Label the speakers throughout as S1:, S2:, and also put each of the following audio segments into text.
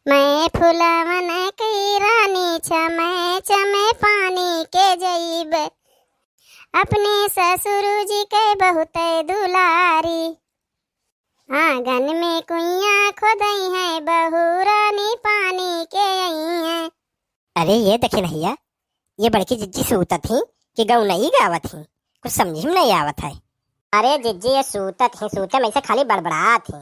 S1: मैं फुलवन की रानी छमै छमै पानी के जईब, अपने ससुर जी के बहुत दुलारी। आंगन में कुइयां खोदई है, बहू रानी पानी के आई है।
S2: अरे ये देखी नैया, ये बड़की जिज्जी सूतत थी कि गऊ नहीं गावत थी, कुछ समझ में नहीं आवत है। अरे जिज्जी ये सूतत ही सूते में से खाली बड़बड़ा थी।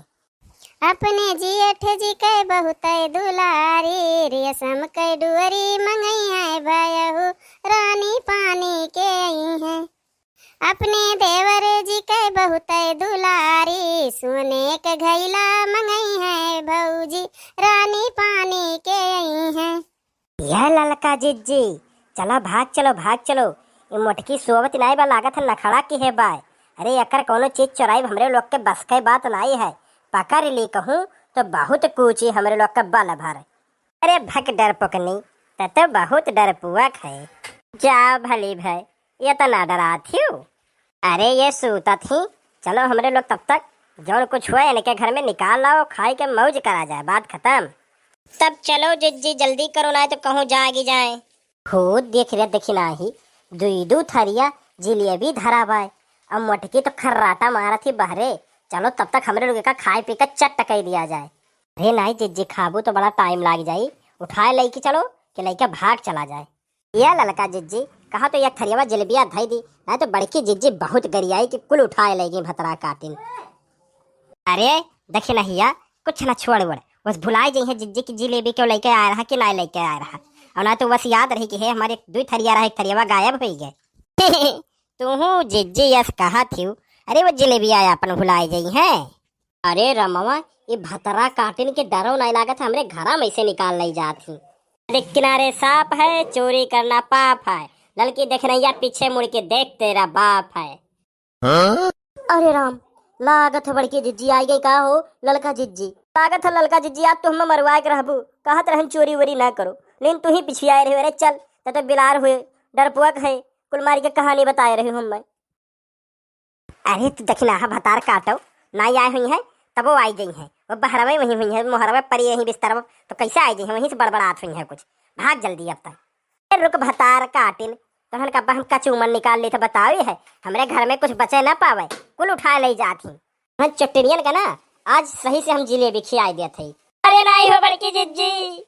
S1: अपने जेठ जी के बहुत दुलारी, रेशम के डुअरी मंगई है, भयहू रानी पानी के आई है। अपने देवर जी के बहुत दुलारी, सोने के घैला मंगई है, भौजी रानी पानी के आई है।
S2: यह ललका जिज्जी, चलो भाग चलो। ये मोटकी सोवत नाई बा लागत है नखड़ा की है बाय। अरे अकर कोनो चीज चुराई हमरे लोग के बस के बात लाई है। पकड़ ली कहूँ तो बहुत कूची हमरे लोग का बल भर। अरे भक डरपोकनी, तो बहुत डरपुआक है। जा भली भाई, ये तो ना डरा थी। अरे ये सूता थी, चलो हमरे लोग तब तक जौन कुछ हुआ इनके घर में निकाल लाओ, खाई के मौज करा जाए, बात खत्म। तब चलो जिज्जी जल्दी करो, ना तो कहूँ जागी जाए। खुद देख रहे देखी ना ही दू थरिया जिलेबी धरा बाय, अब मोटकी तो खर्राटा मारा थी बहरे। चलो तब तक हमरे लोग का खाए पी कर चट टकई दिया जाए। अरे नहीं जिज्जी खाबू तो बड़ा टाइम लाग जाई, उठाए लई की चलो कि लई का भाग चला जाए। यह ललका जिज्जी कहा तो एक थरियावा जलेबिया धई दी, नहीं तो बड़की जिज्जी बहुत गरियाई कि कुल उठाए लेगी भतरा काटिन। अरे देखी नहिया कुछ ना छोड़ वड़, बस भुलाई जाइ है जिज्जी की जिलेबी क्यों लेके आ रहा कि ना लेके आ रहा, और ना तो बस याद रही कि है हमारे दो थरिया रहा, एक थरियावा गायब हो गए। तू जिज्जी यस कहा थी, अरे वो जिलेबी आया अपन भुलाई जाइ है। अरे रमवा ये भतरा काटिन के डरो नहीं लागत, हमरे घरा में से निकाल ली जाती। किनारे सांप है, चोरी करना पाप है, लड़की देख रही है पीछे मुड़ के देख तेरा बाप है। अरे राम, लागत है बड़की जिज्जी आई गई का हो ललका जिज्जी। लागत है ललका जिज्जी आज तो हम मरवाए के रहबू, कहत रहन चोरी वोरी ना करो, लेकिन तू ही पीछे आए रहे। अरे चल तो बिलार हुए डरपुआक है, कुल मारी के कहानी बताए रही हूँ मैं। अरे तू दखिना भतार काटो ना आए हुई है, तब वो आई गई है, वो बहरवे वहीं हुई है, मोहरवे परी यहीं बिस्तर, तो कैसे आई गई है, वहीं से बड़बड़ात हुई है कुछ। भाग जल्दी अब तक। रुक भतार काटिन, तो हम कचूमन निकाल ली तो बताओ है हमरे घर में कुछ बचे ना पावे, कुल उठा ले जाती। चट्टनियन का ना आज सही से हम जिलेबी खिलाई दिया थे। अरे नहीं हो बड़की जिज्जी,